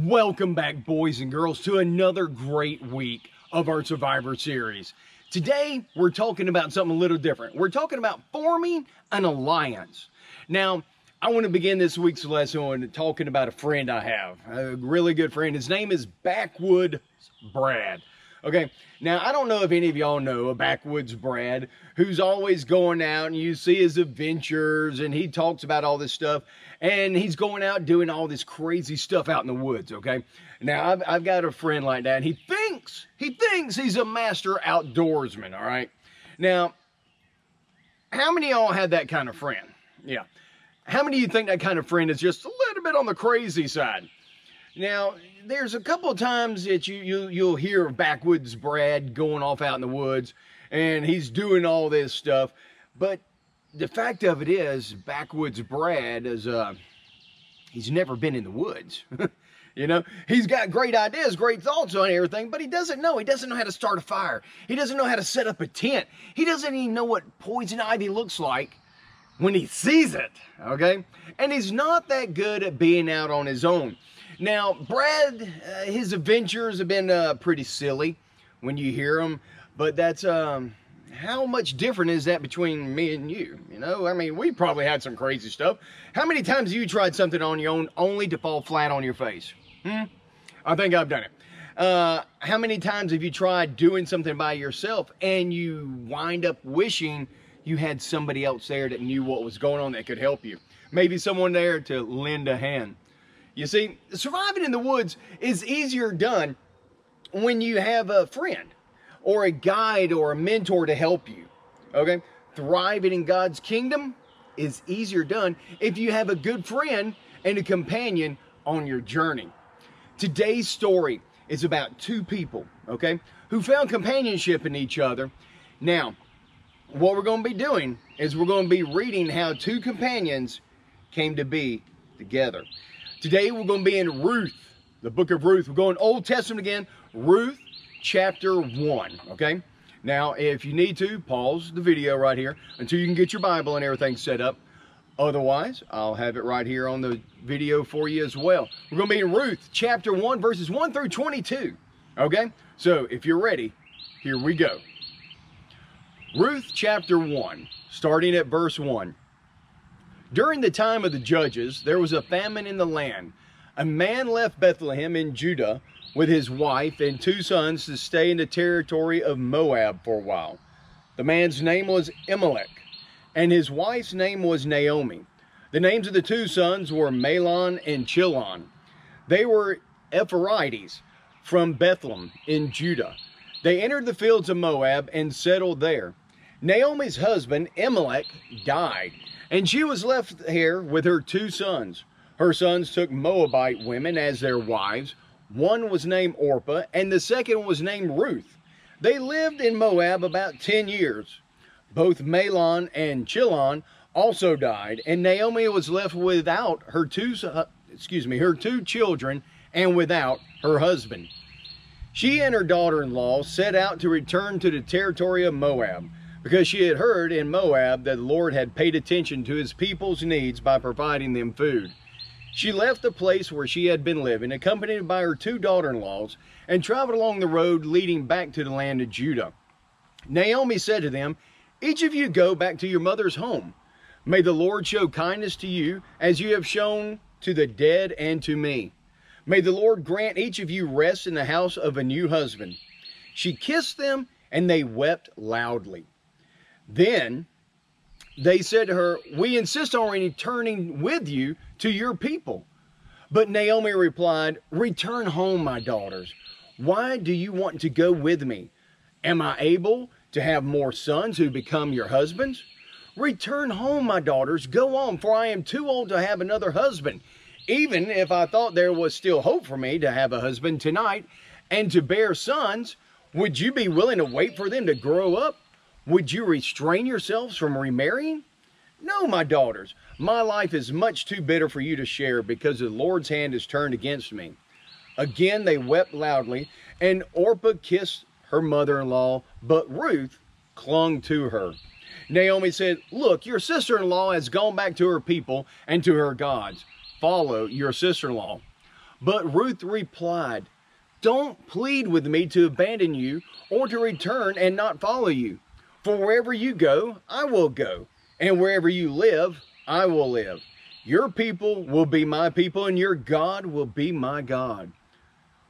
Welcome back, boys and girls, to another great week of our Survivor series. Today, we're talking about something a little different. We're talking about forming an alliance. Now, I want to begin this week's lesson talking about a friend I have, a really good friend. His name is Backwoods Brad. Okay, now I don't know if any of y'all know a Backwoods Brad who's always going out and you see his adventures and he talks about all this stuff and he's going out doing all this crazy stuff out in the woods, okay? Now I've got a friend like that and he thinks he's a master outdoorsman, all right? Now, how many of y'all had that kind of friend? Yeah. How many of you think that kind of friend is just a little bit on the crazy side? Now, there's a couple of times that you'll hear of Backwoods Brad going off out in the woods, and he's doing all this stuff. But the fact of it is, Backwoods Brad is he's never been in the woods. You know, he's got great ideas, great thoughts on everything, but he doesn't know. He doesn't know how to start a fire. He doesn't know how to set up a tent. He doesn't even know what poison ivy looks like when he sees it, okay? And he's not that good at being out on his own. Now, Brad, his adventures have been pretty silly when you hear them, but that's, how much different is that between me and you? You know, I mean, we probably had some crazy stuff. How many times have you tried something on your own only to fall flat on your face? I think I've done it. How many times have you tried doing something by yourself and you wind up wishing you had somebody else there that knew what was going on that could help you? Maybe someone there to lend a hand. You see, surviving in the woods is easier done when you have a friend or a guide or a mentor to help you, okay? Thriving in God's kingdom is easier done if you have a good friend and a companion on your journey. Today's story is about two people, okay, who found companionship in each other. Now, what we're going to be doing is we're going to be reading how two companions came to be together. Today we're going to be in Ruth, the book of Ruth. We're going Old Testament again, Ruth chapter 1, okay? Now, if you need to, pause the video right here until you can get your Bible and everything set up. Otherwise, I'll have it right here on the video for you as well. We're going to be in Ruth chapter 1, verses 1 through 22, okay? So, if you're ready, here we go. Ruth chapter 1, starting at verse 1. During the time of the judges, there was a famine in the land. A man left Bethlehem in Judah with his wife and 2 sons to stay in the territory of Moab for a while. The man's name was Elimelech, and his wife's name was Naomi. The names of the 2 sons were Mahlon and Chilion. They were Ephrathites from Bethlehem in Judah. They entered the fields of Moab and settled there. Naomi's husband, Elimelech, died, and she was left here with her 2 sons. Her sons took Moabite women as their wives. One was named Orpah, and the second was named Ruth. They lived in Moab about 10 years. Both Mahlon and Chilion also died, and Naomi was left without her two children and without her husband. She and her daughter-in-law set out to return to the territory of Moab, because she had heard in Moab that the Lord had paid attention to his people's needs by providing them food. She left the place where she had been living, accompanied by her 2 daughter-in-laws, and traveled along the road leading back to the land of Judah. Naomi said to them, "Each of you go back to your mother's home. May the Lord show kindness to you as you have shown to the dead and to me. May the Lord grant each of you rest in the house of a new husband." She kissed them, and they wept loudly. Then they said to her, "We insist on returning with you to your people." But Naomi replied, "Return home, my daughters. Why do you want to go with me? Am I able to have more sons who become your husbands? Return home, my daughters. Go on, for I am too old to have another husband. Even if I thought there was still hope for me to have a husband tonight and to bear sons, would you be willing to wait for them to grow up? Would you restrain yourselves from remarrying? No, my daughters, my life is much too bitter for you to share because the Lord's hand is turned against me." Again they wept loudly, and Orpah kissed her mother-in-law, but Ruth clung to her. Naomi said, "Look, your sister-in-law has gone back to her people and to her gods. Follow your sister-in-law." But Ruth replied, "Don't plead with me to abandon you or to return and not follow you. For wherever you go, I will go, and wherever you live, I will live. Your people will be my people, and your God will be my God.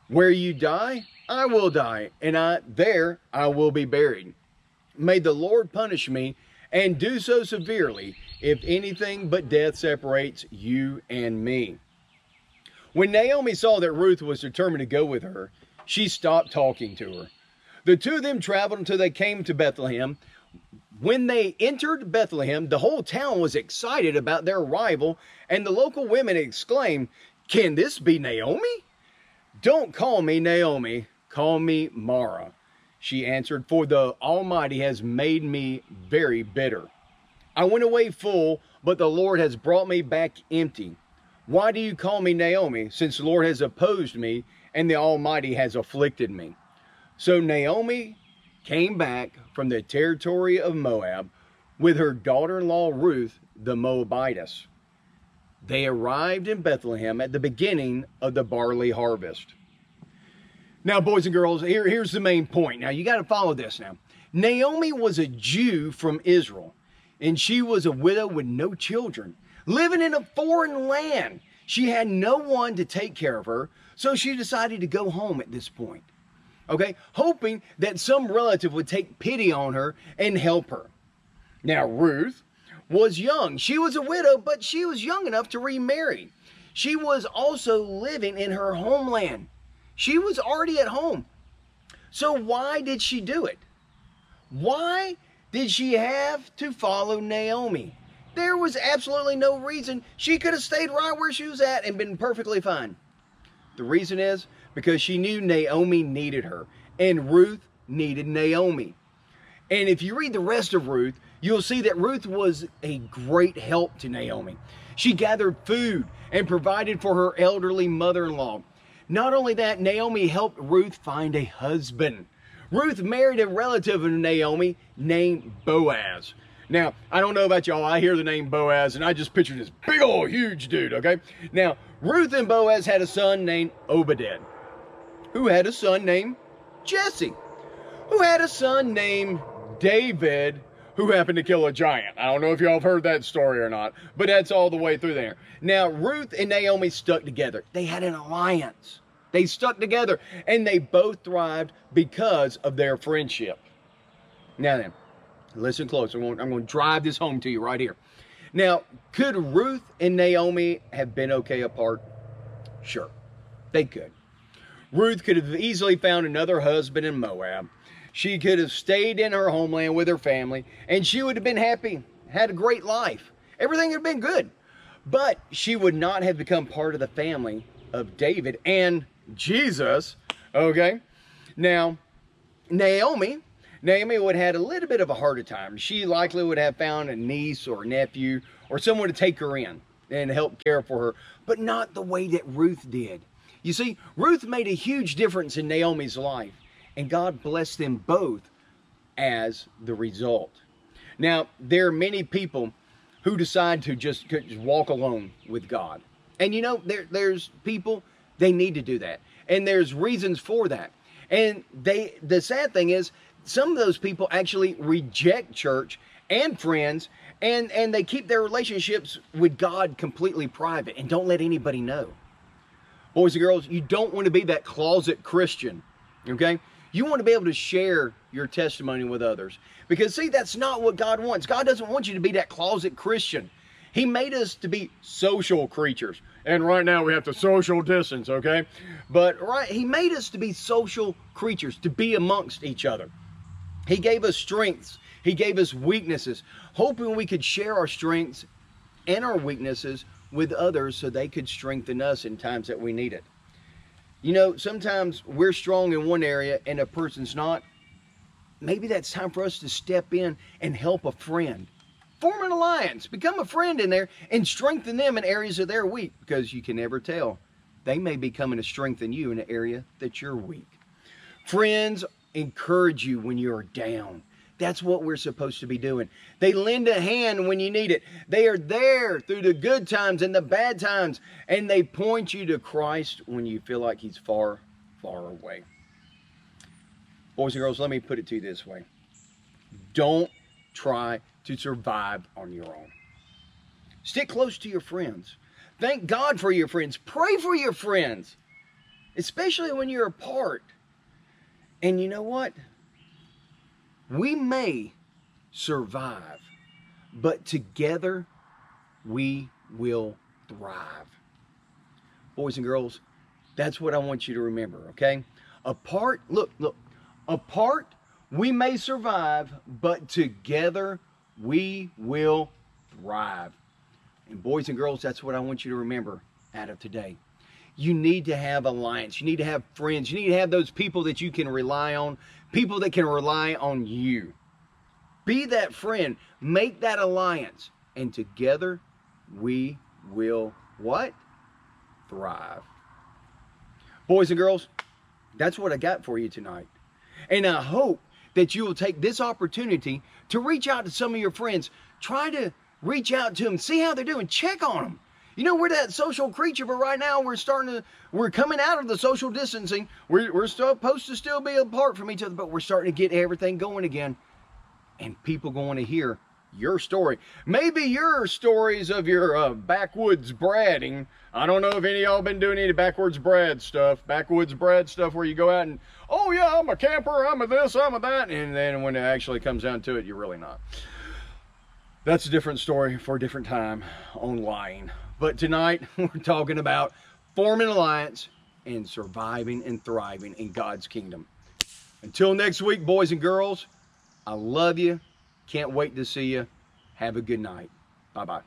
Where you die, I will die, and there I will be buried. May the Lord punish me, and do so severely, if anything but death separates you and me." When Naomi saw that Ruth was determined to go with her, she stopped talking to her. The two of them traveled until they came to Bethlehem. When they entered Bethlehem, the whole town was excited about their arrival, and the local women exclaimed, "Can this be Naomi?" "Don't call me Naomi, call me Mara," she answered, "for the Almighty has made me very bitter. I went away full, but the Lord has brought me back empty. Why do you call me Naomi, since the Lord has opposed me and the Almighty has afflicted me?" So Naomi came back from the territory of Moab with her daughter-in-law Ruth the Moabitess. They arrived in Bethlehem at the beginning of the barley harvest. Now, boys and girls, here's the main point. Now, you got to follow this now. Naomi was a Jew from Israel, and she was a widow with no children, living in a foreign land. She had no one to take care of her, so she decided to go home at this point. Okay, hoping that some relative would take pity on her and help her. Now, Ruth was young. She was a widow, but she was young enough to remarry. She was also living in her homeland. She was already at home. So why did she do it? Why did she have to follow Naomi? There was absolutely no reason. She could have stayed right where she was at and been perfectly fine. The reason is because she knew Naomi needed her, and Ruth needed Naomi. And if you read the rest of Ruth, you'll see that Ruth was a great help to Naomi. She gathered food and provided for her elderly mother-in-law. Not only that, Naomi helped Ruth find a husband. Ruth married a relative of Naomi named Boaz. Now, I don't know about y'all, I hear the name Boaz and I just picture this big old huge dude, okay? Now, Ruth and Boaz had a son named Obed, who had a son named Jesse, who had a son named David, who happened to kill a giant. I don't know if y'all have heard that story or not, but that's all the way through there. Now, Ruth and Naomi stuck together. They had an alliance. They stuck together, and they both thrived because of their friendship. Now then, listen close. I'm going to drive this home to you right here. Now, could Ruth and Naomi have been okay apart? Sure, they could. Ruth could have easily found another husband in Moab. She could have stayed in her homeland with her family, and she would have been happy, had a great life. Everything would have been good. But she would not have become part of the family of David and Jesus, okay? Now, Naomi would have had a little bit of a harder time. She likely would have found a niece or nephew or someone to take her in and help care for her, but not the way that Ruth did. You see, Ruth made a huge difference in Naomi's life, and God blessed them both as the result. Now, there are many people who decide to just walk alone with God. And you know, there's people, they need to do that. And there's reasons for that. And the sad thing is, some of those people actually reject church and friends, and they keep their relationships with God completely private and don't let anybody know. Boys and girls, you don't want to be that closet Christian, okay? You want to be able to share your testimony with others. Because see, that's not what God wants. God doesn't want you to be that closet Christian. He made us to be social creatures. And right now we have to social distance, okay? But He made us to be social creatures, to be amongst each other. He gave us strengths. He gave us weaknesses, hoping we could share our strengths and our weaknesses with others so they could strengthen us in times that we need it. You know, sometimes we're strong in one area and a person's not. Maybe that's time for us to step in and help a friend. Form an alliance, become a friend in there, and strengthen them in areas that they're weak, because you can never tell. They may be coming to strengthen you in an area that you're weak. Friends encourage you when you're down. That's what we're supposed to be doing. They lend a hand when you need it. They are there through the good times and the bad times. And they point you to Christ when you feel like he's far, far away. Boys and girls, let me put it to you this way. Don't try to survive on your own. Stick close to your friends. Thank God for your friends. Pray for your friends, especially when you're apart. And you know what? We may survive, but together we will thrive. Boys and girls, that's what I want you to remember, okay? Apart, look, apart we may survive, but together we will thrive. And boys and girls, that's what I want you to remember out of today. You need to have alliance. You need to have friends. You need to have those people that you can rely on, people that can rely on you. Be that friend. Make that alliance. And together we will what? Thrive. Boys and girls, that's what I got for you tonight. And I hope that you will take this opportunity to reach out to some of your friends. Try to reach out to them. See how they're doing. Check on them. You know, we're that social creature, but right now we're coming out of the social distancing. We're supposed to still be apart from each other, but we're starting to get everything going again. And people going to hear your story. Maybe your stories of your backwoods bradding. I don't know if any of y'all been doing any backwoods brad stuff where you go out and, oh yeah, I'm a camper, I'm a this, I'm a that. And then when it actually comes down to it, you're really not. That's a different story for a different time on lying. But tonight, we're talking about forming an alliance and surviving and thriving in God's kingdom. Until next week, boys and girls, I love you. Can't wait to see you. Have a good night. Bye-bye.